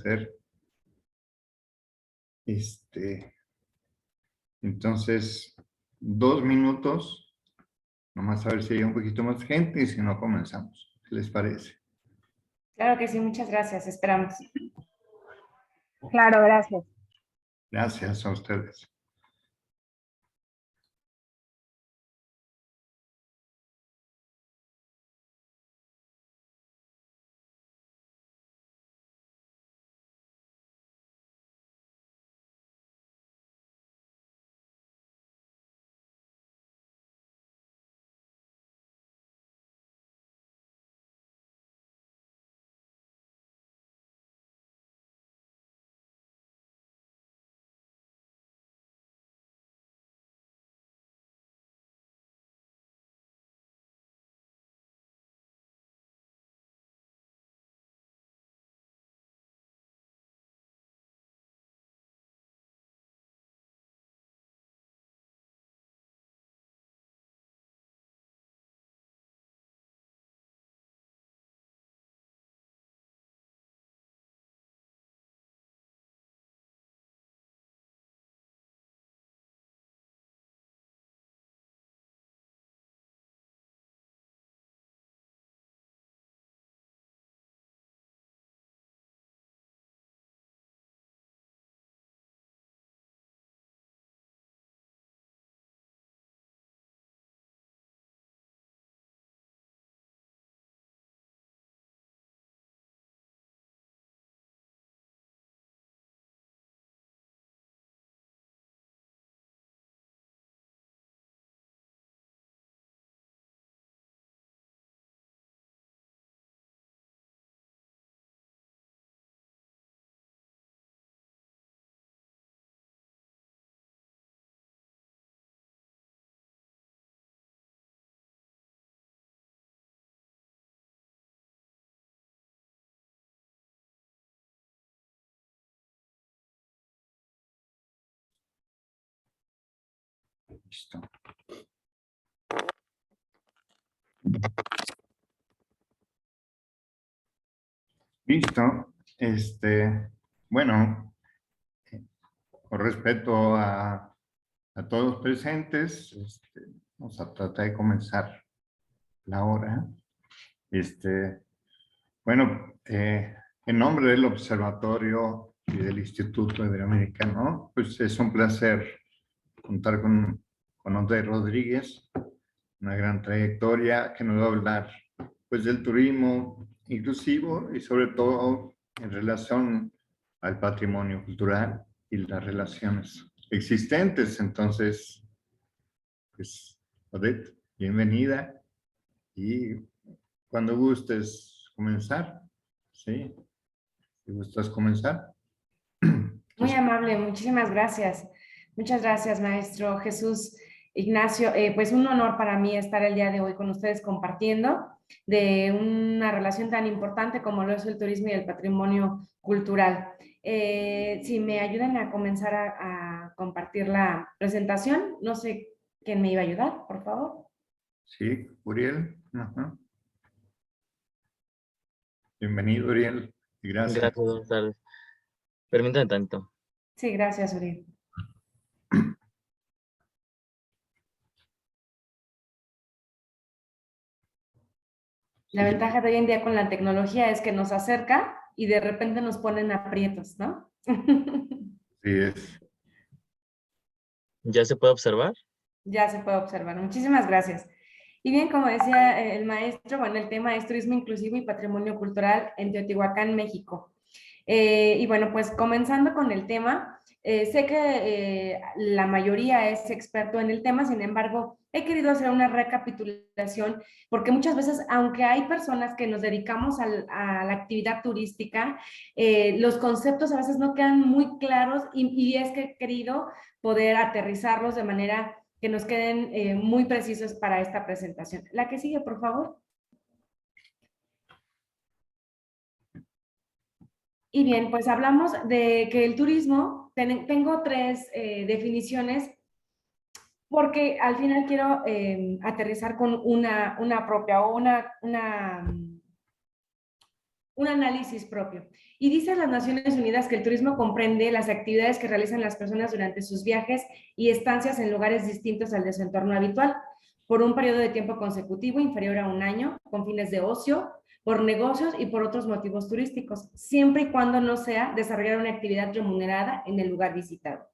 hacer. Entonces, 2 minutos, nomás a ver si hay un poquito más gente y si no comenzamos. ¿Qué les parece? Claro que sí, muchas gracias, esperamos. Claro, gracias. Gracias a ustedes. Listo. Listo. Bueno, con respeto a todos los presentes, vamos a tratar de comenzar la hora. Bueno, en nombre del Observatorio y del Instituto Iberoamericano, pues es un placer contar con Odette Rodríguez, una gran trayectoria que nos va a hablar pues del turismo inclusivo y sobre todo en relación al patrimonio cultural y las relaciones existentes. Entonces, pues Odette, bienvenida y cuando gustes comenzar, ¿sí? Si gustas comenzar. Muy amable, muchísimas gracias. Muchas gracias, maestro Jesús Ignacio. Pues un honor para mí estar el día de hoy con ustedes compartiendo de una relación tan importante como lo es el turismo y el patrimonio cultural. Si me ayudan a comenzar a compartir la presentación, no sé quién me iba a ayudar, por favor. Sí, Uriel. Ajá. Bienvenido, Uriel. Y gracias. Gracias, buenas tardes. Permítame tanto. Sí, gracias, Uriel. La ventaja de hoy en día con la tecnología es que nos acerca y de repente nos ponen aprietos, ¿no? Sí, es. ¿Ya se puede observar? Ya se puede observar. Muchísimas gracias. Y bien, como decía el maestro, bueno, el tema es turismo inclusivo y patrimonio cultural en Teotihuacán, México. Y bueno, pues comenzando con el tema, sé que la mayoría es experto en el tema, sin embargo, he querido hacer una recapitulación porque muchas veces, aunque hay personas que nos dedicamos a la actividad turística, los conceptos a veces no quedan muy claros y es que he querido poder aterrizarlos de manera que nos queden muy precisos para esta presentación. La que sigue, por favor. Y bien, pues hablamos de que el turismo, tengo 3 definiciones, porque al final quiero aterrizar con una propia o un análisis propio. Y dice las Naciones Unidas que el turismo comprende las actividades que realizan las personas durante sus viajes y estancias en lugares distintos al de su entorno habitual, por un periodo de tiempo consecutivo inferior a un año, con fines de ocio, por negocios y por otros motivos turísticos, siempre y cuando no sea desarrollar una actividad remunerada en el lugar visitado.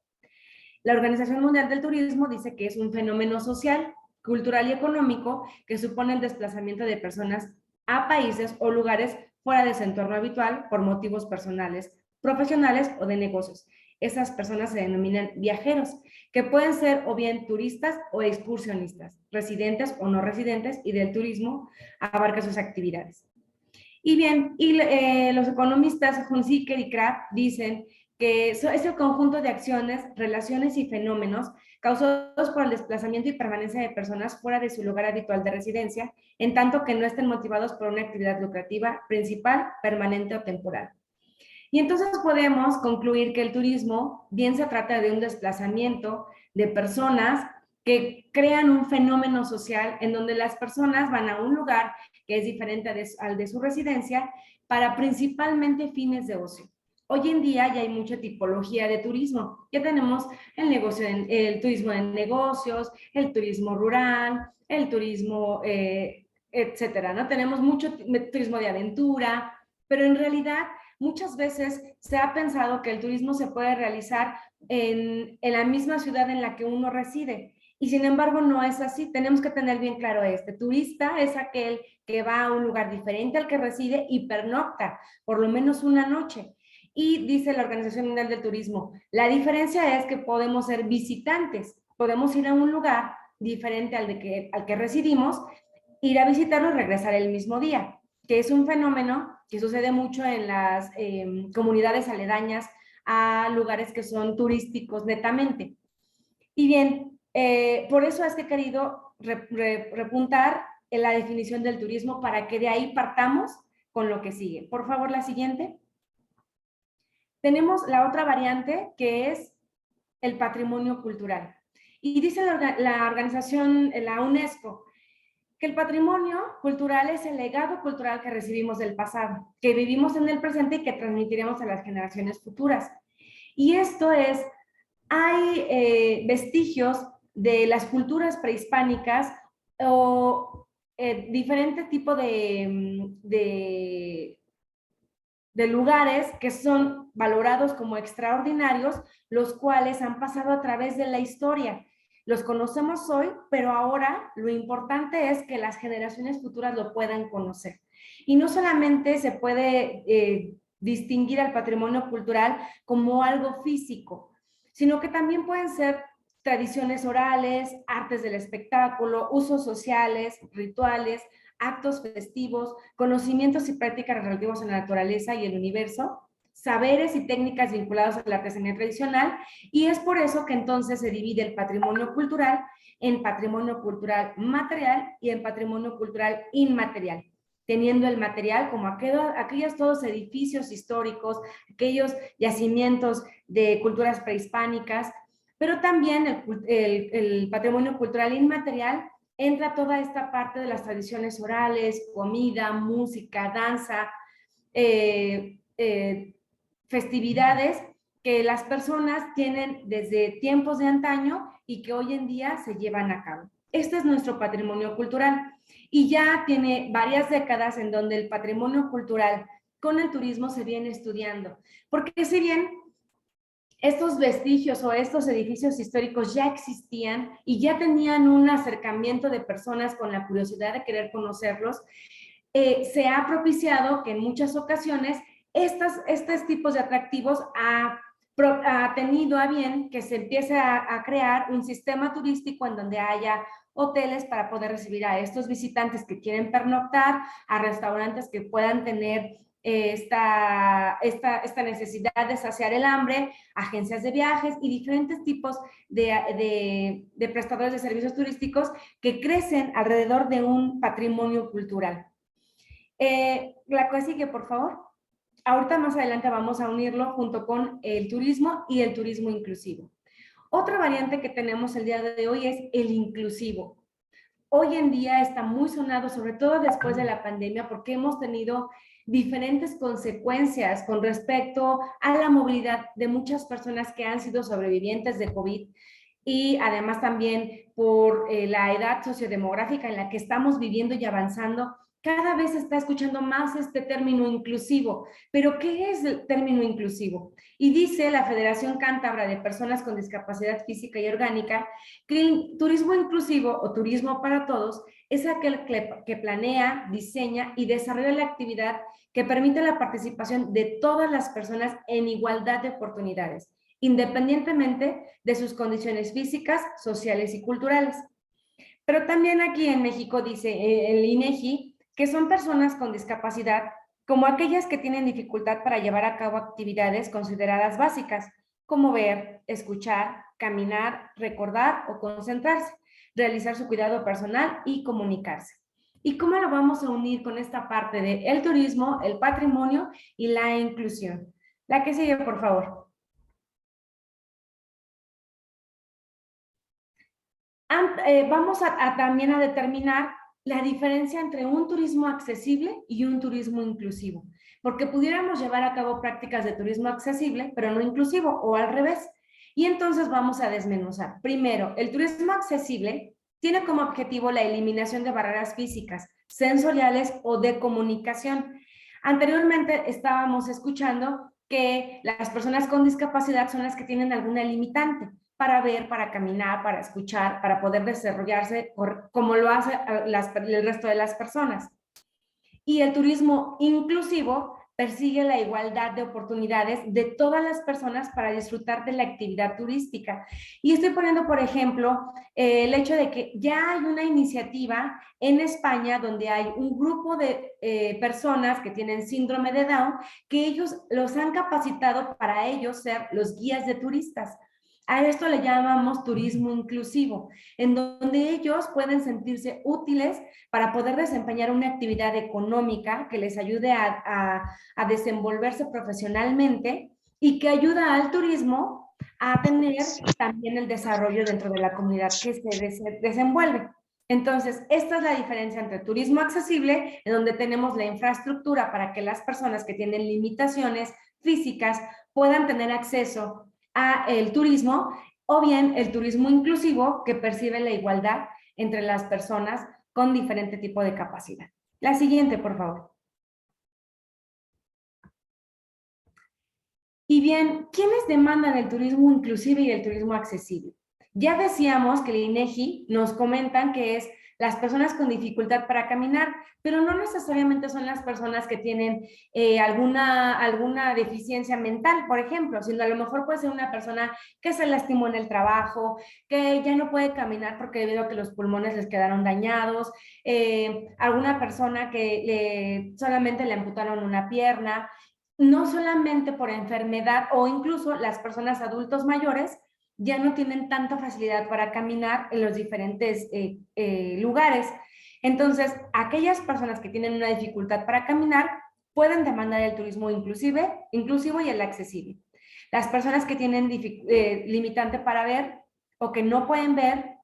La Organización Mundial del Turismo dice que es un fenómeno social, cultural y económico que supone el desplazamiento de personas a países o lugares fuera de su entorno habitual por motivos personales, profesionales o de negocios. Esas personas se denominan viajeros, que pueden ser o bien turistas o excursionistas, residentes o no residentes, y del turismo abarca sus actividades. Y bien, los economistas Hunziker y Kraft dicen que es el conjunto de acciones, relaciones y fenómenos causados por el desplazamiento y permanencia de personas fuera de su lugar habitual de residencia, en tanto que no estén motivados por una actividad lucrativa, principal, permanente o temporal. Y entonces podemos concluir que el turismo bien se trata de un desplazamiento de personas que crean un fenómeno social en donde las personas van a un lugar que es diferente al de su residencia para principalmente fines de ocio. Hoy en día ya hay mucha tipología de turismo. Ya tenemos el turismo de negocios, el turismo rural, el turismo, etcétera, ¿no? Tenemos mucho turismo de aventura, pero en realidad muchas veces se ha pensado que el turismo se puede realizar en la misma ciudad en la que uno reside. Y sin embargo no es así. Tenemos que tener bien claro turista es aquel que va a un lugar diferente al que reside y pernocta por lo menos una noche. Y dice la Organización Mundial del Turismo, la diferencia es que podemos ser visitantes, podemos ir a un lugar diferente al que residimos, ir a visitarlo y regresar el mismo día, que es un fenómeno que sucede mucho en las comunidades aledañas a lugares que son turísticos netamente. Y bien, por eso es que he querido repuntar en la definición del turismo para que de ahí partamos con lo que sigue. Por favor, la siguiente. Tenemos la otra variante que es el patrimonio cultural. Y dice la organización, la UNESCO, que el patrimonio cultural es el legado cultural que recibimos del pasado, que vivimos en el presente y que transmitiremos a las generaciones futuras. Y esto es, hay vestigios de las culturas prehispánicas o diferentes tipos de lugares que son valorados como extraordinarios, los cuales han pasado a través de la historia. Los conocemos hoy, pero ahora lo importante es que las generaciones futuras lo puedan conocer. Y no solamente se puede distinguir al patrimonio cultural como algo físico, sino que también pueden ser tradiciones orales, artes del espectáculo, usos sociales, rituales, actos festivos, conocimientos y prácticas relativos a la naturaleza y el universo, saberes y técnicas vinculados a la artesanía tradicional, y es por eso que entonces se divide el patrimonio cultural en patrimonio cultural material y en patrimonio cultural inmaterial, teniendo el material como aquellos todos edificios históricos, aquellos yacimientos de culturas prehispánicas, pero también el patrimonio cultural inmaterial entra toda esta parte de las tradiciones orales, comida, música, danza, festividades que las personas tienen desde tiempos de antaño y que hoy en día se llevan a cabo. Este es nuestro patrimonio cultural y ya tiene varias décadas en donde el patrimonio cultural con el turismo se viene estudiando, porque si bien estos vestigios o estos edificios históricos ya existían y ya tenían un acercamiento de personas con la curiosidad de querer conocerlos, se ha propiciado que en muchas ocasiones estos tipos de atractivos ha tenido a bien que se empiece a crear un sistema turístico en donde haya hoteles para poder recibir a estos visitantes que quieren pernoctar, a restaurantes que puedan tener esta necesidad de saciar el hambre, agencias de viajes y diferentes tipos de prestadores de servicios turísticos que crecen alrededor de un patrimonio cultural. La que sigue, por favor. Ahorita más adelante vamos a unirlo junto con el turismo y el turismo inclusivo. Otra variante que tenemos el día de hoy es el inclusivo. Hoy en día está muy sonado, sobre todo después de la pandemia, porque hemos tenido diferentes consecuencias con respecto a la movilidad de muchas personas que han sido sobrevivientes de COVID y además también por la edad sociodemográfica en la que estamos viviendo y avanzando. Cada vez se está escuchando más este término inclusivo. ¿Pero qué es el término inclusivo? Y dice la Federación Cántabra de Personas con Discapacidad Física y Orgánica que el turismo inclusivo o turismo para todos es aquel que planea, diseña y desarrolla la actividad que permite la participación de todas las personas en igualdad de oportunidades, independientemente de sus condiciones físicas, sociales y culturales. Pero también aquí en México dice el INEGI que son personas con discapacidad como aquellas que tienen dificultad para llevar a cabo actividades consideradas básicas, como ver, escuchar, caminar, recordar o concentrarse, realizar su cuidado personal y comunicarse. ¿Y cómo lo vamos a unir con esta parte de el turismo, el patrimonio y la inclusión? La que sigue, por favor. Vamos también a determinar la diferencia entre un turismo accesible y un turismo inclusivo, porque pudiéramos llevar a cabo prácticas de turismo accesible, pero no inclusivo, o al revés. Y entonces vamos a desmenuzar. Primero, el turismo accesible tiene como objetivo la eliminación de barreras físicas, sensoriales o de comunicación. Anteriormente estábamos escuchando que las personas con discapacidad son las que tienen alguna limitante para ver, para caminar, para escuchar, para poder desarrollarse como lo hace el resto de las personas. Y el turismo inclusivo persigue la igualdad de oportunidades de todas las personas para disfrutar de la actividad turística. Y estoy poniendo, por ejemplo, el hecho de que ya hay una iniciativa en España donde hay un grupo de personas que tienen síndrome de Down, que ellos los han capacitado para ellos ser los guías de turistas. A esto le llamamos turismo inclusivo, en donde ellos pueden sentirse útiles para poder desempeñar una actividad económica que les ayude a desenvolverse profesionalmente y que ayuda al turismo a tener también el desarrollo dentro de la comunidad que se desenvuelve. Entonces, esta es la diferencia entre turismo accesible, en donde tenemos la infraestructura para que las personas que tienen limitaciones físicas puedan tener acceso a el turismo, o bien el turismo inclusivo que percibe la igualdad entre las personas con diferente tipo de capacidad. La siguiente, por favor. Y bien, ¿quiénes demandan el turismo inclusivo y el turismo accesible? Ya decíamos que el INEGI nos comentan que es las personas con dificultad para caminar, pero no necesariamente son las personas que tienen alguna deficiencia mental, por ejemplo, sino a lo mejor puede ser una persona que se lastimó en el trabajo, que ya no puede caminar porque debido a que los pulmones les quedaron dañados, alguna persona que solamente le amputaron una pierna, no solamente por enfermedad o incluso las personas adultos mayores ya no tienen tanta facilidad para caminar en los diferentes lugares. Entonces, aquellas personas que tienen una dificultad para caminar pueden demandar el turismo inclusivo y el accesible. Las personas que tienen limitante para ver o que no pueden ver,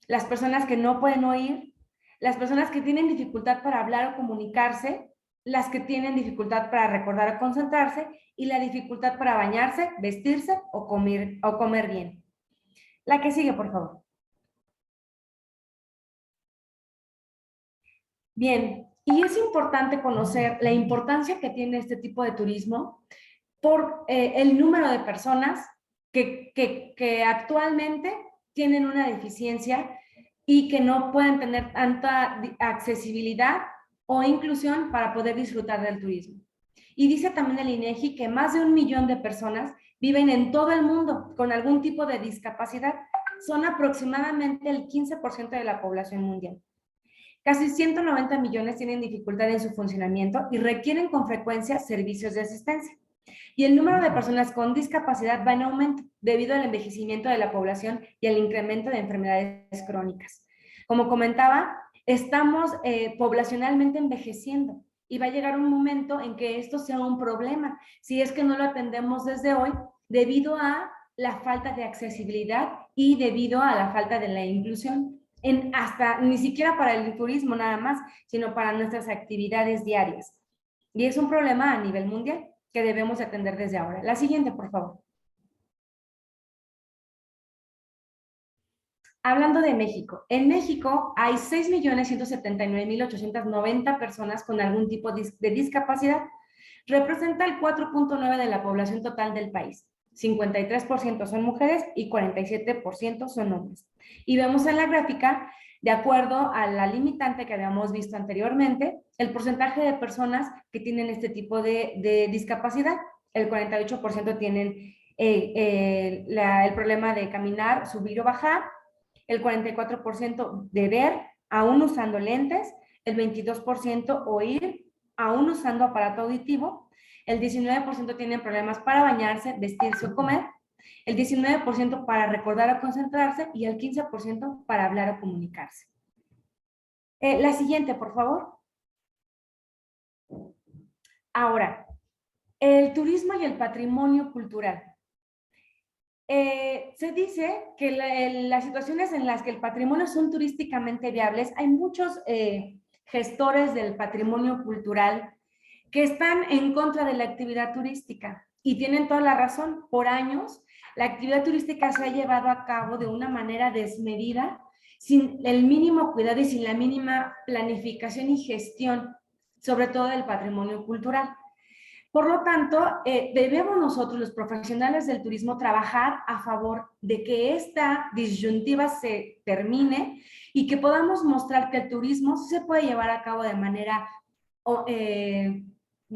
las personas que no pueden oír, las personas que tienen dificultad para hablar o comunicarse, las que tienen dificultad para recordar o concentrarse y la dificultad para bañarse, vestirse o comer bien. La que sigue, por favor. Bien, y es importante conocer la importancia que tiene este tipo de turismo por el número de personas que actualmente tienen una deficiencia y que no pueden tener tanta accesibilidad o inclusión para poder disfrutar del turismo. Y dice también el INEGI que más de 1 millón de personas viven en todo el mundo con algún tipo de discapacidad. Son aproximadamente el 15% de la población mundial. Casi 190 millones tienen dificultad en su funcionamiento y requieren con frecuencia servicios de asistencia. Y el número de personas con discapacidad va en aumento debido al envejecimiento de la población y al incremento de enfermedades crónicas. Como comentaba, estamos poblacionalmente envejeciendo y va a llegar un momento en que esto sea un problema si es que no lo atendemos desde hoy debido a la falta de accesibilidad y debido a la falta de la inclusión. Ni siquiera para el turismo nada más, sino para nuestras actividades diarias. Y es un problema a nivel mundial que debemos atender desde ahora. La siguiente, por favor. Hablando de México, en México hay 6.179.890 personas con algún tipo de discapacidad. Representa el 4.9% de la población total del país. 53% son mujeres y 47% son hombres. Y vemos en la gráfica, de acuerdo a la limitante que habíamos visto anteriormente, el porcentaje de personas que tienen este tipo de discapacidad. El 48% tienen el problema de caminar, subir o bajar. El 44% de ver, aún usando lentes. El 22% oír, aún usando aparato auditivo. El 19% tienen problemas para bañarse, vestirse o comer. El 19% para recordar o concentrarse y el 15% para hablar o comunicarse. La siguiente, por favor. Ahora, el turismo y el patrimonio cultural. Se dice que las situaciones en las que el patrimonio son turísticamente viables, hay muchos gestores del patrimonio cultural que están en contra de la actividad turística y tienen toda la razón. Por años, la actividad turística se ha llevado a cabo de una manera desmedida, sin el mínimo cuidado y sin la mínima planificación y gestión, sobre todo del patrimonio cultural. Por lo tanto, debemos nosotros, los profesionales del turismo, trabajar a favor de que esta disyuntiva se termine y que podamos mostrar que el turismo se puede llevar a cabo de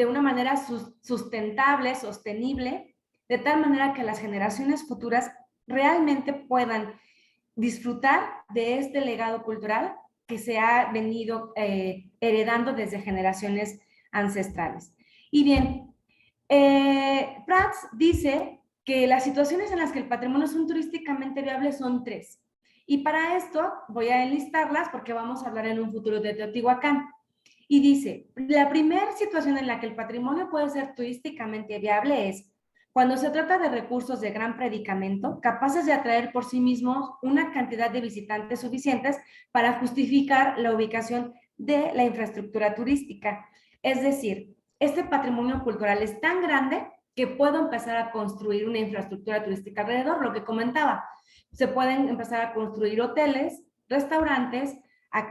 una manera sustentable, sostenible, de tal manera que las generaciones futuras realmente puedan disfrutar de este legado cultural que se ha venido heredando desde generaciones ancestrales. Y bien, Prats dice que las situaciones en las que el patrimonio son turísticamente viables son 3. Y para esto voy a enlistarlas porque vamos a hablar en un futuro de Teotihuacán. Y dice, la primera situación en la que el patrimonio puede ser turísticamente viable es cuando se trata de recursos de gran predicamento, capaces de atraer por sí mismos una cantidad de visitantes suficientes para justificar la ubicación de la infraestructura turística. Es decir, este patrimonio cultural es tan grande que puedo empezar a construir una infraestructura turística alrededor, lo que comentaba. Se pueden empezar a construir hoteles, restaurantes,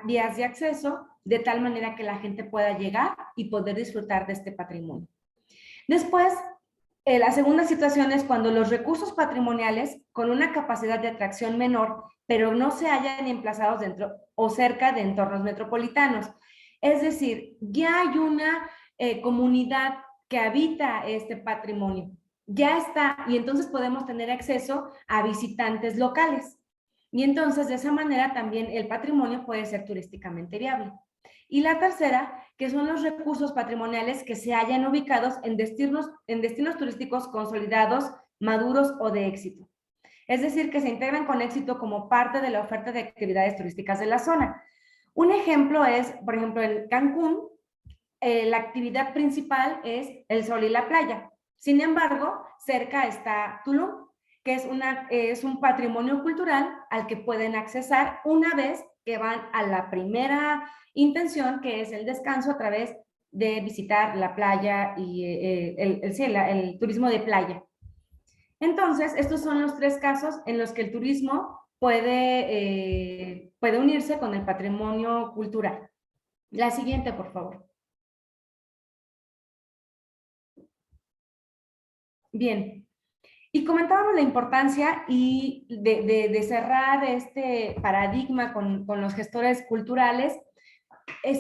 vías de acceso, de tal manera que la gente pueda llegar y poder disfrutar de este patrimonio. Después, la segunda situación es cuando los recursos patrimoniales con una capacidad de atracción menor, pero no se hayan emplazados dentro o cerca de entornos metropolitanos. Es decir, ya hay una comunidad que habita este patrimonio. Ya está, y entonces podemos tener acceso a visitantes locales. Y entonces, de esa manera, también el patrimonio puede ser turísticamente viable. Y la tercera, que son los recursos patrimoniales que se hayan ubicados en destinos turísticos consolidados, maduros o de éxito. Es decir, que se integran con éxito como parte de la oferta de actividades turísticas de la zona. Un ejemplo es, por ejemplo, en Cancún, la actividad principal es el sol y la playa. Sin embargo, cerca está Tulum, que es un patrimonio cultural al que pueden accesar una vez que van a la primera intención, que es el descanso a través de visitar la playa y el turismo de playa. Entonces, estos son los 3 casos en los que el turismo puede unirse con el patrimonio cultural. La siguiente, por favor. Bien, y comentábamos la importancia de cerrar este paradigma con los gestores culturales,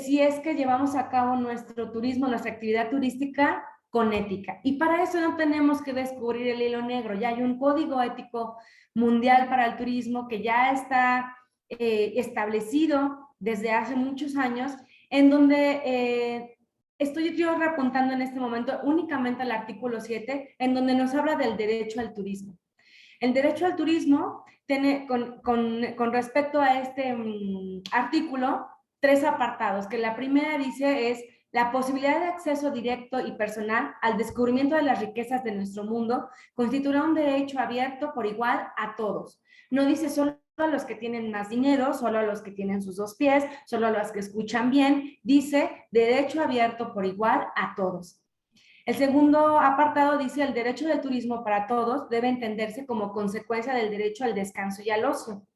si es que llevamos a cabo nuestro turismo, nuestra actividad turística con ética. Y para eso no tenemos que descubrir el hilo negro, ya hay un código ético mundial para el turismo que ya está establecido desde hace muchos años, en donde estoy yo repuntando en este momento únicamente al artículo 7, en donde nos habla del derecho al turismo. El derecho al turismo tiene, con respecto a este artículo, 3 apartados, que la primera dice es la posibilidad de acceso directo y personal al descubrimiento de las riquezas de nuestro mundo constituirá un derecho abierto por igual a todos. No dice solo a los que tienen más dinero, solo a los que tienen sus dos pies, solo a los que escuchan bien. Dice derecho abierto por igual a todos. El segundo apartado dice el derecho del turismo para todos debe entenderse como consecuencia del derecho al descanso y al ocio.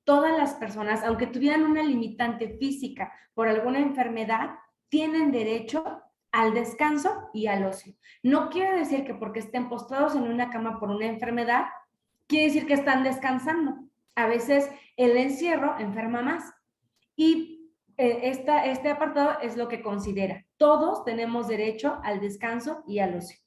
Todas las personas, aunque tuvieran una limitante física por alguna enfermedad, tienen derecho al descanso y al ocio. No quiere decir que porque estén postrados en una cama por una enfermedad, quiere decir que están descansando. A veces el encierro enferma más. Y este apartado es lo que considera. Todos tenemos derecho al descanso y al ocio.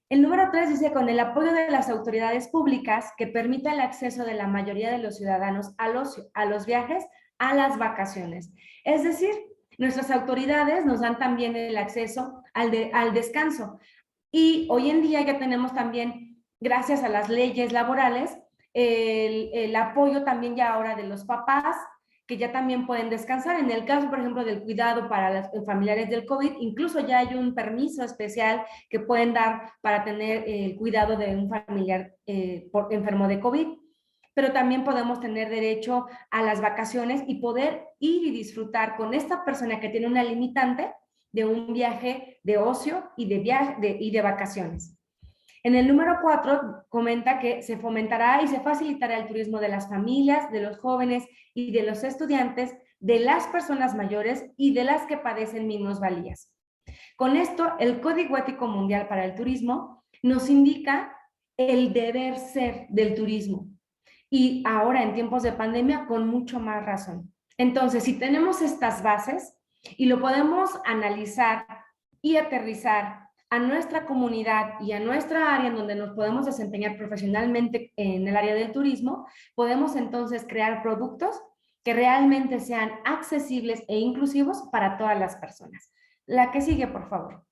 El número 3 dice, con el apoyo de las autoridades públicas que permita el acceso de la mayoría de los ciudadanos al ocio, a los viajes, a las vacaciones. Es decir, nuestras autoridades nos dan también el acceso al descanso. Y hoy en día ya tenemos también, gracias a las leyes laborales, el apoyo también ya ahora de los papás, que ya también pueden descansar. En el caso, por ejemplo, del cuidado para los familiares del COVID, incluso ya hay un permiso especial que pueden dar para tener el cuidado de un familiar enfermo de COVID. Pero también podemos tener derecho a las vacaciones y poder ir y disfrutar con esta persona que tiene una limitante de un viaje de ocio y de vacaciones. En el número 4 comenta que se fomentará y se facilitará el turismo de las familias, de los jóvenes y de los estudiantes, de las personas mayores y de las que padecen minusvalías. Con esto, el Código Ético Mundial para el Turismo nos indica el deber ser del turismo. Y ahora, en tiempos de pandemia, con mucho más razón. Entonces, si tenemos estas bases y lo podemos analizar y aterrizar a nuestra comunidad y a nuestra área en donde nos podemos desempeñar profesionalmente en el área del turismo, podemos entonces crear productos que realmente sean accesibles e inclusivos para todas las personas. La que sigue, por favor.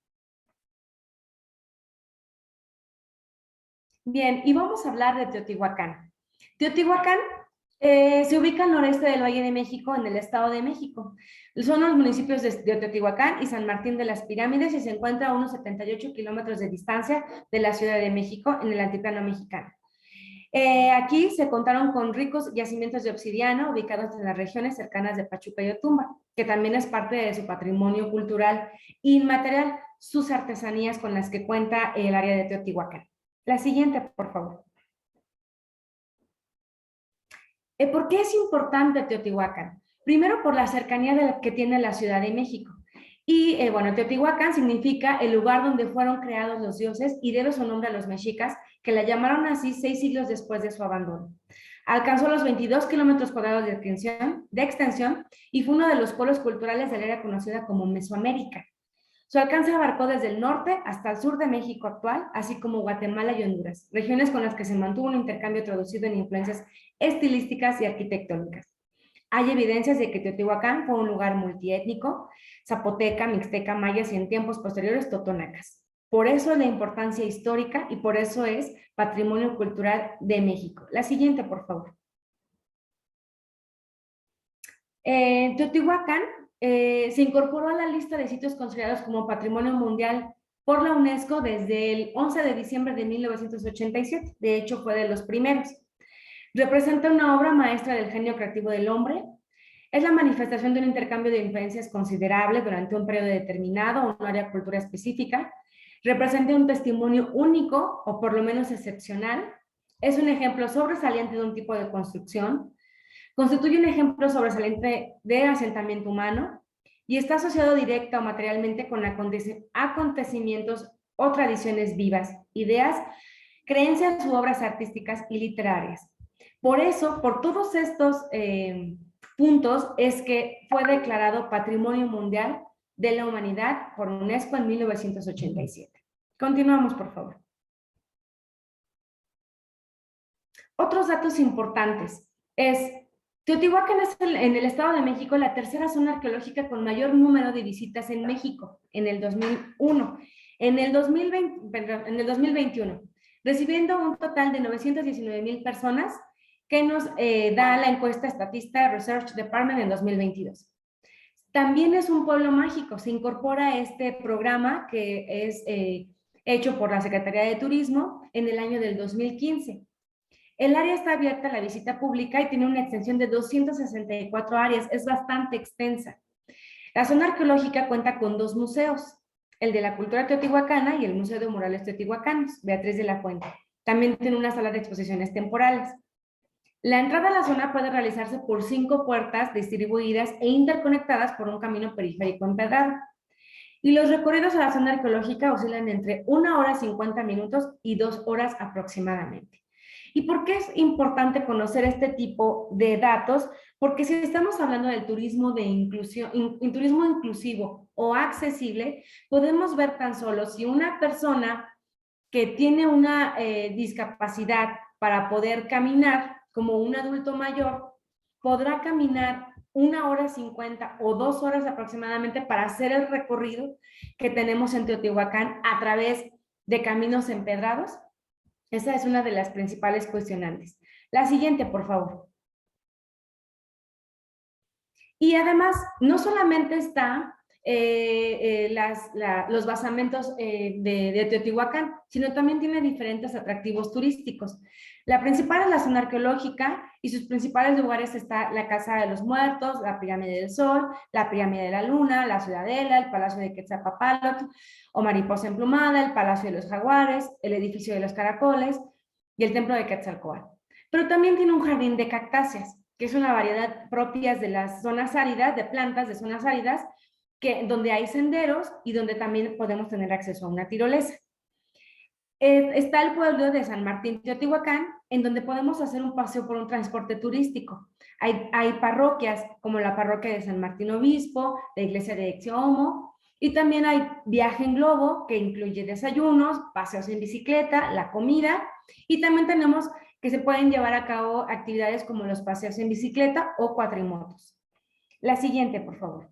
Bien, y vamos a hablar de Teotihuacán. Teotihuacán se ubica al noreste del Valle de México, en el Estado de México. Son los municipios de Teotihuacán y San Martín de las Pirámides y se encuentra a unos 78 kilómetros de distancia de la Ciudad de México, en el altiplano mexicano. Aquí se contaron con ricos yacimientos de obsidiana ubicados en las regiones cercanas de Pachuca y Otumba, que también es parte de su patrimonio cultural inmaterial, sus artesanías con las que cuenta el área de Teotihuacán. La siguiente, por favor. ¿Por qué es importante Teotihuacán? Primero, por la cercanía que tiene la Ciudad de México. Y bueno, Teotihuacán significa el lugar donde fueron creados los dioses y debe su nombre a los mexicas, que la llamaron así 6 siglos después de su abandono. Alcanzó los 22 kilómetros cuadrados de extensión y fue uno de los polos culturales del área conocida como Mesoamérica. Su alcance abarcó desde el norte hasta el sur de México actual, así como Guatemala y Honduras, regiones con las que se mantuvo un intercambio traducido en influencias estilísticas y arquitectónicas. Hay evidencias de que Teotihuacán fue un lugar multiétnico, zapoteca, mixteca, mayas y en tiempos posteriores totonacas. Por eso es la importancia histórica y por eso es patrimonio cultural de México. La siguiente, por favor. Teotihuacán se incorporó a la lista de sitios considerados como Patrimonio Mundial por la UNESCO desde el 11 de diciembre de 1987. De hecho, fue de los primeros. Representa una obra maestra del genio creativo del hombre. Es la manifestación de un intercambio de influencias considerable durante un periodo determinado o un área de cultura específica. Representa un testimonio único o por lo menos excepcional. Es un ejemplo sobresaliente de un tipo de construcción. Constituye un ejemplo sobresaliente de asentamiento humano y está asociado directa o materialmente con acontecimientos o tradiciones vivas, ideas, creencias u obras artísticas y literarias. Por eso, por todos estos puntos, es que fue declarado Patrimonio Mundial de la Humanidad por UNESCO en 1987. Continuamos, por favor. Otros datos importantes es Teotihuacán es en el Estado de México la tercera zona arqueológica con mayor número de visitas en México en el 2001. En el 2021, recibiendo un total de 919,000 personas que nos da la encuesta Statista Research Department en 2022. También es un pueblo mágico, se incorpora a este programa que es hecho por la Secretaría de Turismo en el año del 2015. El área está abierta a la visita pública y tiene una extensión de 264 áreas, es bastante extensa. La zona arqueológica cuenta con 2 museos, el de la cultura teotihuacana y el Museo de Murales Teotihuacanos, Beatriz de la Fuente. También tiene una sala de exposiciones temporales. La entrada a la zona puede realizarse por 5 puertas distribuidas e interconectadas por un camino periférico empedrado. Y los recorridos a la zona arqueológica oscilan entre 1 hora 50 minutos y 2 horas aproximadamente. ¿Y por qué es importante conocer este tipo de datos? Porque si estamos hablando del turismo de inclusión, turismo inclusivo o accesible, podemos ver tan solo si una persona que tiene una discapacidad para poder caminar, como un adulto mayor, podrá caminar 1 hora 50 o 2 horas aproximadamente para hacer el recorrido que tenemos en Teotihuacán a través de caminos empedrados. Esa es una de las principales cuestionantes. La siguiente, por favor. Y además, no solamente está los basamentos de Teotihuacán, sino también tiene diferentes atractivos turísticos. La principal es la zona arqueológica y sus principales lugares está la Casa de los Muertos, la Pirámide del Sol, la Pirámide de la Luna, la Ciudadela, el Palacio de Quetzalpóatl o Mariposa Emplumada, el Palacio de los Jaguares, el Edificio de los Caracoles y el Templo de Quetzalcóatl. Pero también tiene un jardín de cactáceas, que es una variedad propia de las zonas áridas, de plantas de zonas áridas, donde hay senderos y donde también podemos tener acceso a una tirolesa. Está el pueblo de San Martín Teotihuacán, en donde podemos hacer un paseo por un transporte turístico. Hay parroquias como la parroquia de San Martín Obispo, la iglesia de Exiomo, y también hay viaje en globo, que incluye desayunos, paseos en bicicleta, la comida, y también tenemos que se pueden llevar a cabo actividades como los paseos en bicicleta o cuatrimotos. La siguiente, por favor.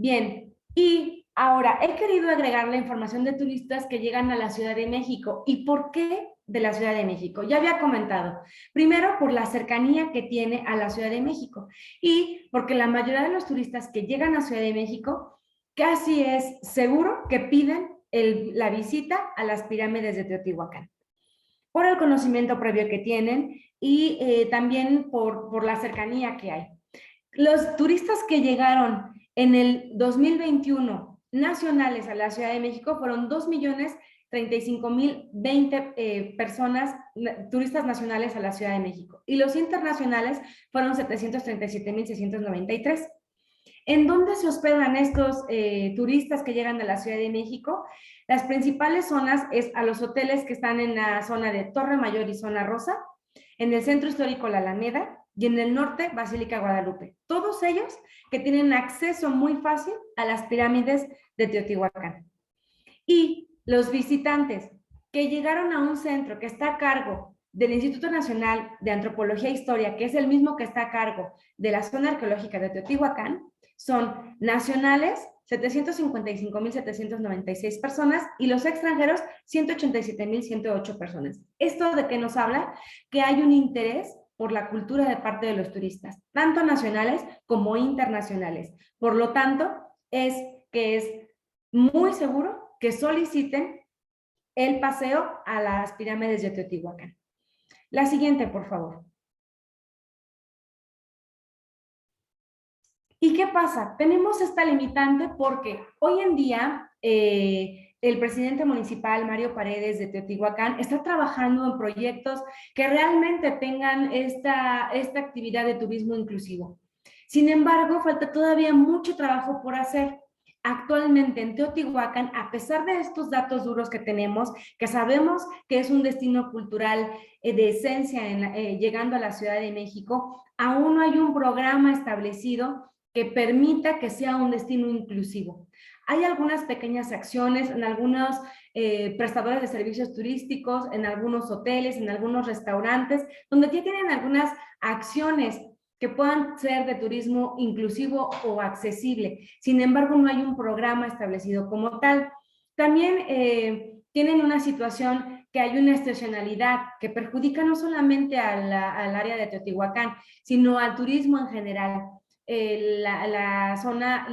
Bien, y ahora he querido agregar la información de turistas que llegan a la Ciudad de México. ¿Y por qué de la Ciudad de México? Ya había comentado. Primero, por la cercanía que tiene a la Ciudad de México y porque la mayoría de los turistas que llegan a Ciudad de México casi es seguro que piden la visita a las pirámides de Teotihuacán, por el conocimiento previo que tienen y también por la cercanía que hay. Los turistas que llegaron en el 2021 nacionales a la Ciudad de México fueron 2.035.020 personas, turistas nacionales a la Ciudad de México, y los internacionales fueron 737.693. ¿En dónde se hospedan estos turistas que llegan a la Ciudad de México? Las principales zonas es a los hoteles que están en la zona de Torre Mayor y Zona Rosa, en el centro histórico La Alameda y en el norte Basílica Guadalupe. Todos ellos que tienen acceso muy fácil a las pirámides de Teotihuacán. Y los visitantes que llegaron a un centro que está a cargo del Instituto Nacional de Antropología e Historia, que es el mismo que está a cargo de la zona arqueológica de Teotihuacán, son nacionales 755.796 personas y los extranjeros 187.108 personas. ¿Esto de qué nos habla? Que hay un interés por la cultura de parte de los turistas, tanto nacionales como internacionales. Por lo tanto, es muy seguro que soliciten el paseo a las pirámides de Teotihuacán. La siguiente, por favor. ¿Y qué pasa? Tenemos esta limitante porque hoy en día el presidente municipal, Mario Paredes de Teotihuacán, está trabajando en proyectos que realmente tengan esta actividad de turismo inclusivo. Sin embargo, falta todavía mucho trabajo por hacer. Actualmente en Teotihuacán, a pesar de estos datos duros que tenemos, que sabemos que es un destino cultural de esencia llegando a la Ciudad de México, aún no hay un programa establecido que permita que sea un destino inclusivo. Hay algunas pequeñas acciones en algunos prestadores de servicios turísticos, en algunos hoteles, en algunos restaurantes, donde ya tienen algunas acciones que puedan ser de turismo inclusivo o accesible. Sin embargo, no hay un programa establecido como tal. También tienen una situación que hay una estacionalidad que perjudica no solamente al área de Teotihuacán, sino al turismo en general. La zona,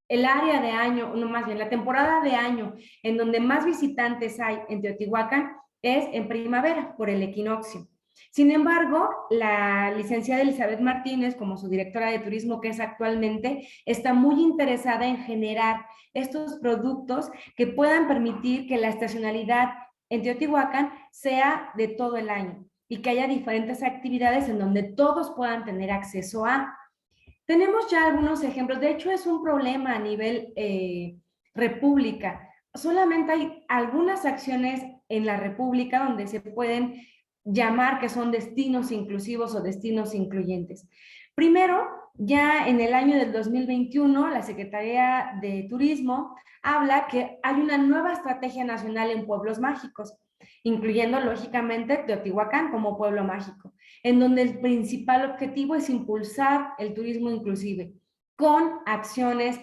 el área de año, no más bien la temporada de año en donde más visitantes hay en Teotihuacán es en primavera, por el equinoccio. Sin embargo, la licenciada Elizabeth Martínez, como su directora de turismo que es actualmente, está muy interesada en generar estos productos que puedan permitir que la estacionalidad en Teotihuacán sea de todo el año y que haya diferentes actividades en donde todos puedan tener acceso a. Tenemos ya algunos ejemplos, de hecho es un problema a nivel república. Solamente hay algunas acciones en la república donde se pueden llamar que son destinos inclusivos o destinos incluyentes. Primero, ya en el año del 2021, la Secretaría de Turismo habla que hay una nueva estrategia nacional en pueblos mágicos, incluyendo lógicamente Teotihuacán como pueblo mágico, en donde el principal objetivo es impulsar el turismo inclusive, con acciones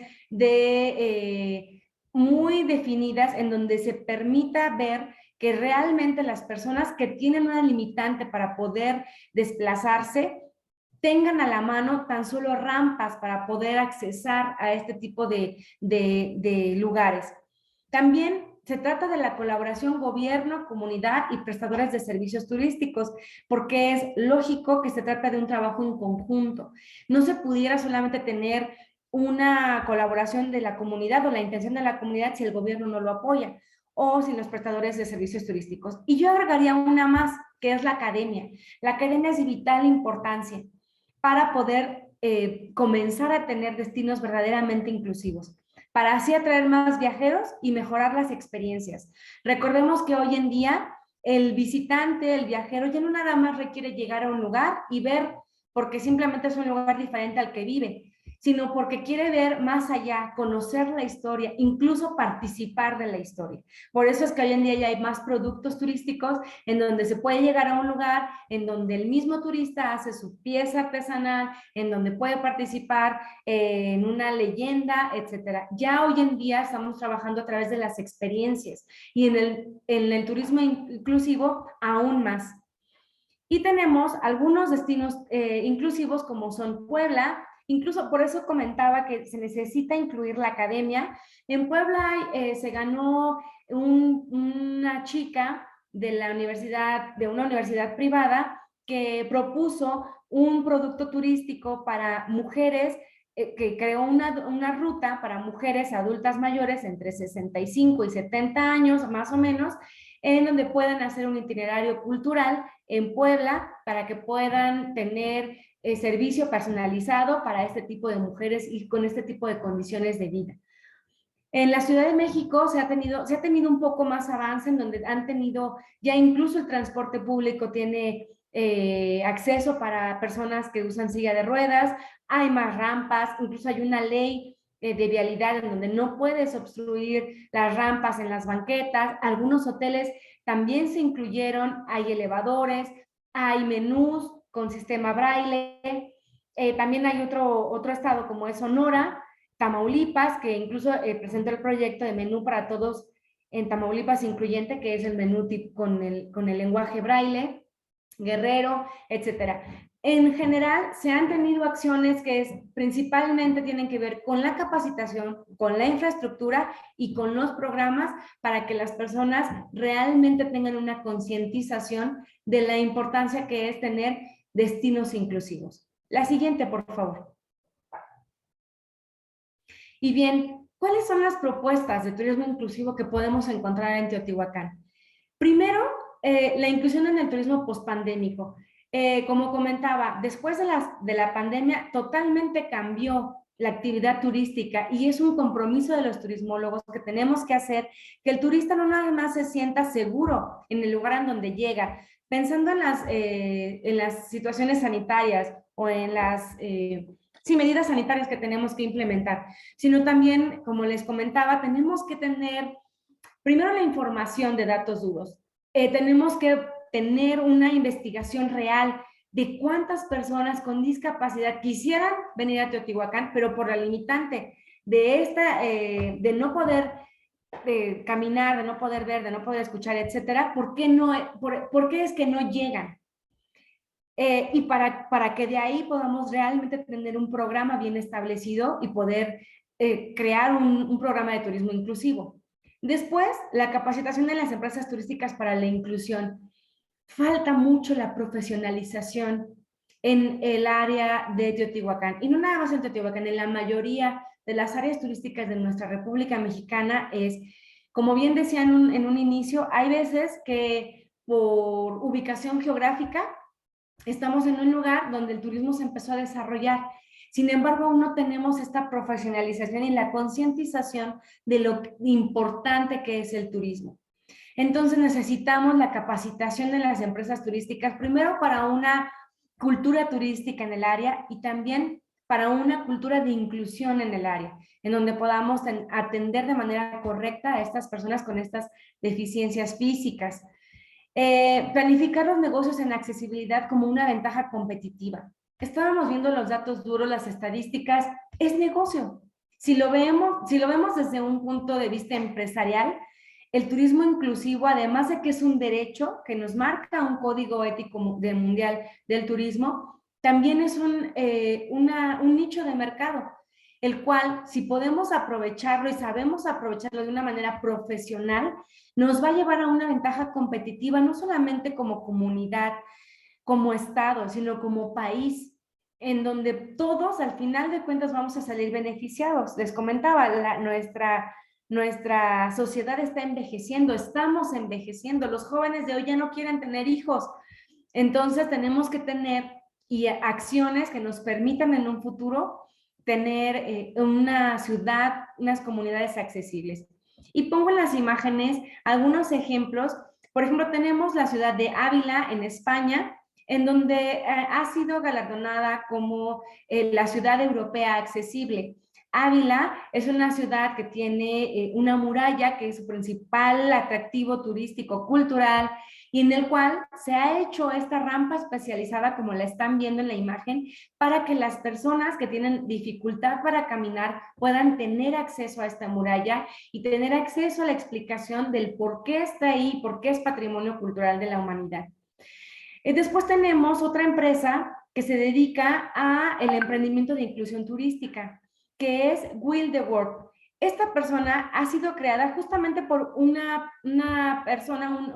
muy definidas en donde se permita ver que realmente las personas que tienen una limitante para poder desplazarse tengan a la mano tan solo rampas para poder accesar a este tipo de lugares. También se trata de la colaboración gobierno, comunidad y prestadores de servicios turísticos, porque es lógico que se trata de un trabajo en conjunto. No se pudiera solamente tener una colaboración de la comunidad o la intención de la comunidad si el gobierno no lo apoya o si los prestadores de servicios turísticos. Y yo agregaría una más, que es la academia. La academia es de vital importancia para poder comenzar a tener destinos verdaderamente inclusivos, para así atraer más viajeros y mejorar las experiencias. Recordemos que hoy en día el visitante, el viajero, ya no nada más requiere llegar a un lugar y ver porque simplemente es un lugar diferente al que vive, sino porque quiere ver más allá, conocer la historia, incluso participar de la historia. Por eso es que hoy en día ya hay más productos turísticos en donde se puede llegar a un lugar, en donde el mismo turista hace su pieza artesanal, en donde puede participar en una leyenda, etcétera. Ya hoy en día estamos trabajando a través de las experiencias y en el turismo inclusivo aún más. Y tenemos algunos destinos inclusivos como son Puebla. Incluso por eso comentaba que se necesita incluir la academia. En Puebla se ganó una chica de una universidad privada que propuso un producto turístico para mujeres, que creó una ruta para mujeres adultas mayores entre 65 y 70 años más o menos, en donde puedan hacer un itinerario cultural en Puebla para que puedan tener servicio personalizado para este tipo de mujeres y con este tipo de condiciones de vida. En la Ciudad de México se ha tenido un poco más avance en donde han tenido, ya incluso el transporte público tiene acceso para personas que usan silla de ruedas, hay más rampas, incluso hay una ley de vialidad en donde no puedes obstruir las rampas en las banquetas. Algunos hoteles también se incluyeron, hay elevadores, hay menús con sistema braille. También hay otro estado como es Sonora, Tamaulipas, que incluso presentó el proyecto de menú para todos en Tamaulipas incluyente, que es el menú con el lenguaje braille, Guerrero, etcétera. En general, se han tenido acciones que principalmente tienen que ver con la capacitación, con la infraestructura y con los programas para que las personas realmente tengan una concientización de la importancia que es tener destinos inclusivos. La siguiente, por favor. Y bien, ¿cuáles son las propuestas de turismo inclusivo que podemos encontrar en Teotihuacán? Primero, la inclusión en el turismo pospandémico. Como comentaba, después de la pandemia totalmente cambió la actividad turística y es un compromiso de los turismólogos que tenemos que hacer que el turista no nada más se sienta seguro en el lugar en donde llega, pensando en las situaciones sanitarias o en las medidas sanitarias que tenemos que implementar, sino también, como les comentaba, tenemos que tener primero la información de datos duros. Tenemos que tener una investigación real de cuántas personas con discapacidad quisieran venir a Teotihuacán, pero por la limitante de no poder caminar, de no poder ver, de no poder escuchar, etcétera, ¿por qué es que no llegan? Y para que de ahí podamos realmente tener un programa bien establecido y poder crear un programa de turismo inclusivo. Después, la capacitación de las empresas turísticas para la inclusión. Falta mucho la profesionalización en el área de Teotihuacán. Y no nada más en Teotihuacán, en la mayoría de las áreas turísticas de nuestra República Mexicana es, como bien decía en un inicio, hay veces que por ubicación geográfica estamos en un lugar donde el turismo se empezó a desarrollar. Sin embargo, aún no tenemos esta profesionalización y la concientización de lo importante que es el turismo. Entonces necesitamos la capacitación de las empresas turísticas, primero para una cultura turística en el área y también para una cultura de inclusión en el área, en donde podamos atender de manera correcta a estas personas con estas deficiencias físicas. Planificar los negocios en accesibilidad como una ventaja competitiva. Estábamos viendo los datos duros, las estadísticas, es negocio. Si lo vemos desde un punto de vista empresarial, el turismo inclusivo, además de que es un derecho que nos marca un código ético mundial del turismo, también es un nicho de mercado, el cual, si podemos aprovecharlo y sabemos aprovecharlo de una manera profesional, nos va a llevar a una ventaja competitiva, no solamente como comunidad, como Estado, sino como país, en donde todos al final de cuentas vamos a salir beneficiados. Les comentaba, nuestra sociedad está envejeciendo, estamos envejeciendo, los jóvenes de hoy ya no quieren tener hijos, entonces tenemos que tener acciones que nos permitan en un futuro tener una ciudad, unas comunidades accesibles. Y pongo en las imágenes algunos ejemplos. Por ejemplo, tenemos la ciudad de Ávila en España, en donde ha sido galardonada como la ciudad europea accesible. Ávila es una ciudad que tiene una muralla que es su principal atractivo turístico cultural y en el cual se ha hecho esta rampa especializada, como la están viendo en la imagen, para que las personas que tienen dificultad para caminar puedan tener acceso a esta muralla y tener acceso a la explicación del por qué está ahí, por qué es patrimonio cultural de la humanidad. Después tenemos otra empresa que se dedica al emprendimiento de inclusión turística, que es Will the World. Esta persona ha sido creada justamente por una persona,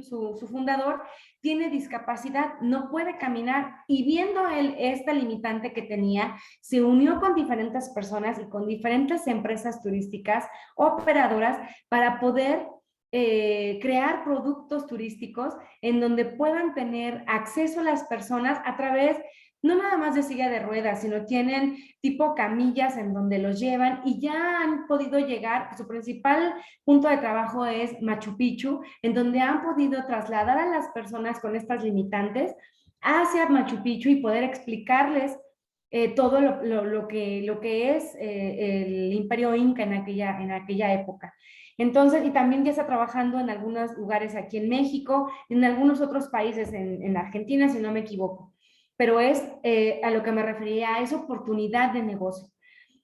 su fundador tiene discapacidad, no puede caminar y viendo él esta limitante que tenía, se unió con diferentes personas y con diferentes empresas turísticas, operadoras, para poder crear productos turísticos en donde puedan tener acceso a las personas a través no nada más de silla de ruedas, sino tienen tipo camillas en donde los llevan y ya han podido llegar, su principal punto de trabajo es Machu Picchu, en donde han podido trasladar a las personas con estas limitantes hacia Machu Picchu y poder explicarles todo lo que es el Imperio Inca en aquella época. Entonces, y también ya está trabajando en algunos lugares aquí en México, en algunos otros países, en Argentina, si no me equivoco. Pero es a lo que me refería, es oportunidad de negocio.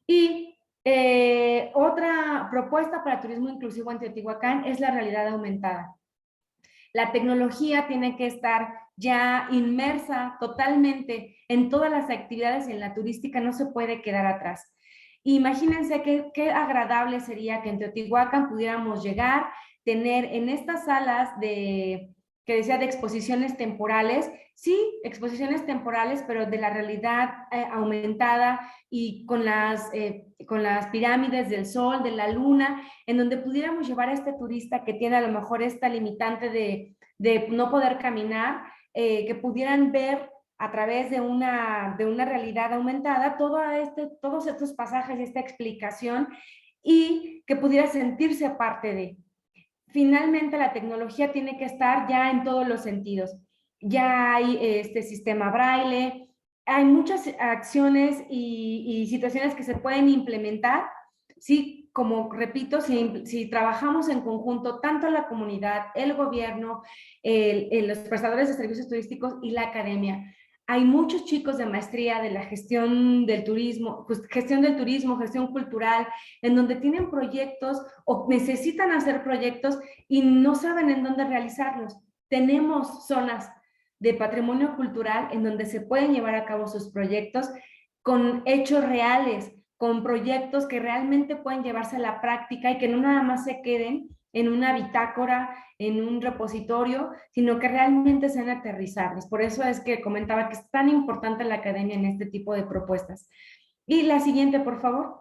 Y otra propuesta para turismo inclusivo en Teotihuacán es la realidad aumentada. La tecnología tiene que estar ya inmersa totalmente en todas las actividades y en la turística no se puede quedar atrás. Imagínense qué agradable sería que en Teotihuacán pudiéramos llegar, tener en estas salas que decía de exposiciones temporales, sí, exposiciones temporales, pero de la realidad aumentada y con las pirámides del sol, de la luna, en donde pudiéramos llevar a este turista que tiene a lo mejor esta limitante de no poder caminar, que pudieran ver a través de una realidad aumentada todos estos pasajes, esta explicación y que pudiera sentirse parte de. Finalmente, la tecnología tiene que estar ya en todos los sentidos. Ya hay este sistema braille, hay muchas acciones y situaciones que se pueden implementar, sí, como repito, si trabajamos en conjunto, tanto la comunidad, el gobierno, los prestadores de servicios turísticos y la academia. Hay muchos chicos de maestría de la gestión del turismo, gestión cultural, en donde tienen proyectos o necesitan hacer proyectos y no saben en dónde realizarlos. Tenemos zonas de patrimonio cultural en donde se pueden llevar a cabo sus proyectos con hechos reales, con proyectos que realmente pueden llevarse a la práctica y que no nada más se queden en una bitácora, en un repositorio, sino que realmente sean aterrizables. Por eso es que comentaba que es tan importante la academia en este tipo de propuestas. Y la siguiente, por favor.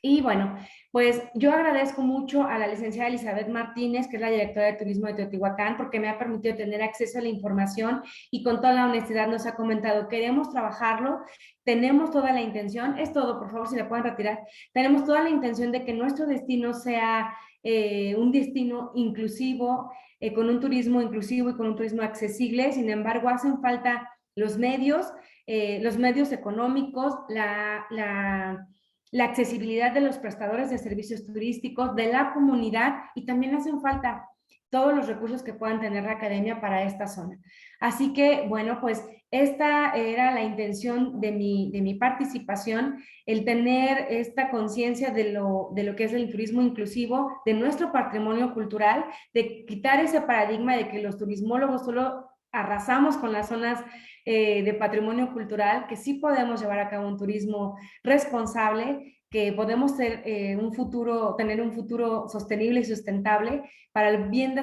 Y bueno, pues yo agradezco mucho a la licenciada Elizabeth Martínez, que es la directora de Turismo de Teotihuacán, porque me ha permitido tener acceso a la información y con toda la honestidad nos ha comentado, queremos trabajarlo, tenemos toda la intención, es todo, por favor, si la pueden retirar, tenemos toda la intención de que nuestro destino sea un destino inclusivo, con un turismo inclusivo y con un turismo accesible, sin embargo, hacen falta los medios económicos, la accesibilidad de los prestadores de servicios turísticos, de la comunidad, y también hacen falta todos los recursos que puedan tener la academia para esta zona. Así que, bueno, pues esta era la intención de mi participación, el tener esta conciencia de lo que es el turismo inclusivo, de nuestro patrimonio cultural, de quitar ese paradigma de que los turismólogos solo arrasamos con las zonas de patrimonio cultural, que sí podemos llevar a cabo un turismo responsable, que podemos tener un futuro sostenible y sustentable para el buen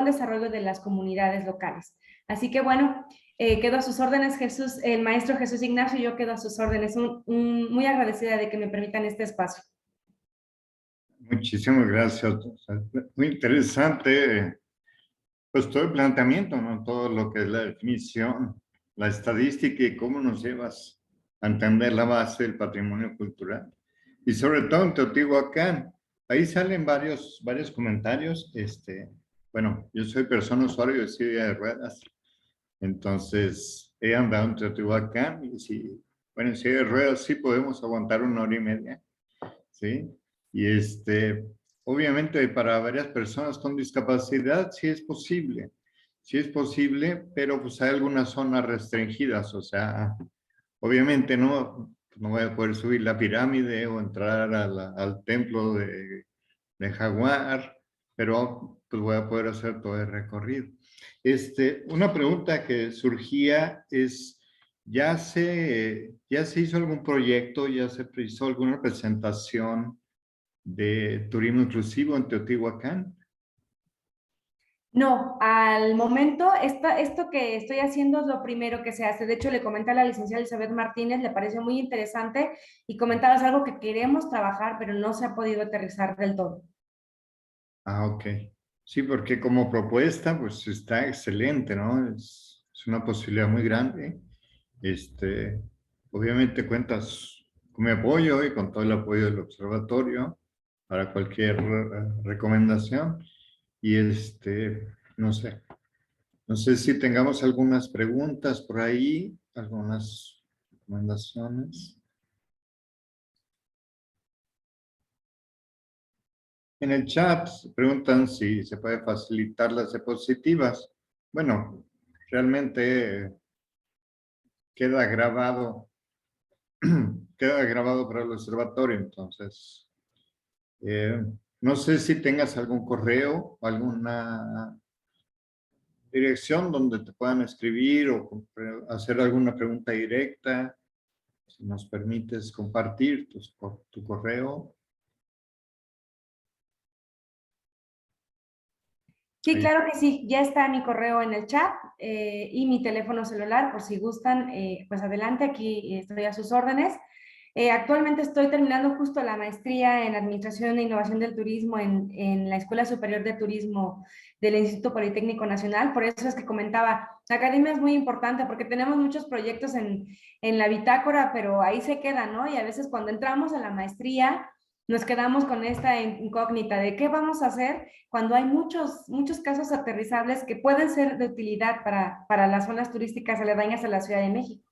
desarrollo de las comunidades locales. Así que bueno, quedo a sus órdenes, Jesús, el maestro Jesús Ignacio, yo quedo a sus órdenes. Muy agradecida de que me permitan este espacio. Muchísimas gracias. Muy interesante, pues todo el planteamiento, ¿no? Todo lo que es la definición, la estadística y cómo nos llevas a entender la base del patrimonio cultural. Y sobre todo en Teotihuacán, ahí salen varios comentarios. Bueno, yo soy persona usuario de silla de ruedas, entonces he andado en Teotihuacán y bueno, en silla de ruedas sí podemos aguantar 1 hora y media, ¿sí? Y obviamente para varias personas con discapacidad sí es posible, pero pues hay algunas zonas restringidas, o sea, obviamente no voy a poder subir la pirámide o entrar al templo de Jaguar, pero pues voy a poder hacer todo el recorrido. Una pregunta que surgía es, ¿ya se hizo algún proyecto, ya se hizo alguna presentación de turismo inclusivo en Teotihuacán? No, al momento, esto que estoy haciendo es lo primero que se hace. De hecho, le comenté a la licenciada Elizabeth Martínez, le pareció muy interesante y comentabas algo que queremos trabajar, pero no se ha podido aterrizar del todo. Ah, ok. Sí, porque como propuesta, pues está excelente, ¿no? Es una posibilidad muy grande. Obviamente cuentas con mi apoyo y con todo el apoyo del observatorio para cualquier recomendación. Y no sé. No sé si tengamos algunas preguntas por ahí, algunas recomendaciones. En el chat preguntan si se puede facilitar las diapositivas. Bueno, realmente queda grabado, queda grabado para el observatorio, entonces no sé si tengas algún correo, alguna dirección donde te puedan escribir o hacer alguna pregunta directa. Si nos permites compartir tu correo. Sí, Ahí. claro que sí, ya está mi correo en el chat y mi teléfono celular, por si gustan, pues adelante, aquí estoy a sus órdenes. Actualmente estoy terminando justo la maestría en Administración e Innovación del Turismo en la Escuela Superior de Turismo del Instituto Politécnico Nacional. Por eso es que comentaba, la academia es muy importante porque tenemos muchos proyectos en la bitácora, pero ahí se quedan, ¿no? Y a veces cuando entramos a la maestría nos quedamos con esta incógnita de qué vamos a hacer cuando hay muchos casos aterrizables que pueden ser de utilidad para las zonas turísticas aledañas a la Ciudad de México.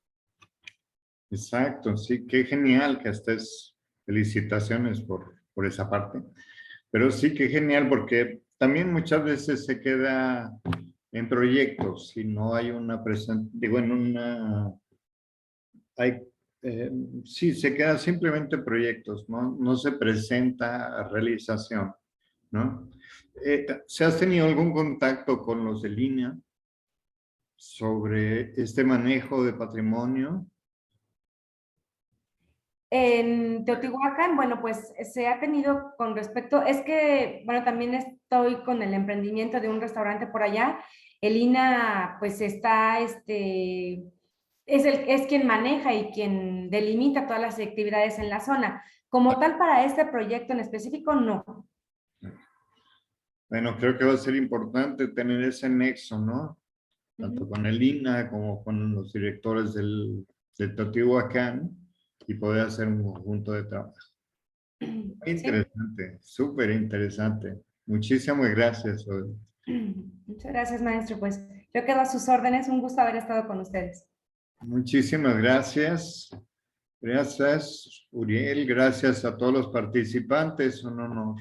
Exacto, sí, qué genial que estés. Felicitaciones por esa parte. Pero sí, qué genial porque también muchas veces se queda en proyectos y no hay una hay, sí, se queda simplemente en proyectos, no se presenta a realización, ¿no? ¿Se has tenido algún contacto con los de línea sobre este manejo de patrimonio? En Teotihuacán, bueno, pues se ha tenido con respecto, es que, bueno, también estoy con el emprendimiento de un restaurante por allá. El INAH, pues está, es quien maneja y quien delimita todas las actividades en la zona. Como tal, para este proyecto en específico, no. Bueno, creo que va a ser importante tener ese nexo, ¿no? Tanto con el INAH como con los directores del Teotihuacán y poder hacer un conjunto de trabajo. Muy Sí. interesante, súper interesante. Muchísimas gracias. Odil. Muchas gracias, maestro. Pues yo quedo a sus órdenes. Un gusto haber estado con ustedes. Muchísimas gracias. Gracias, Uriel. Gracias a todos los participantes. Un honor,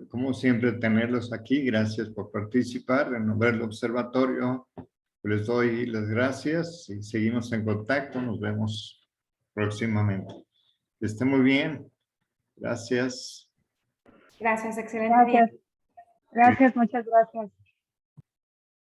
como siempre, tenerlos aquí. Gracias por participar en nombre del observatorio. Les doy las gracias y seguimos en contacto. Nos vemos próximamente. Que esté muy bien. Gracias. Gracias, excelente día. Gracias, muchas gracias.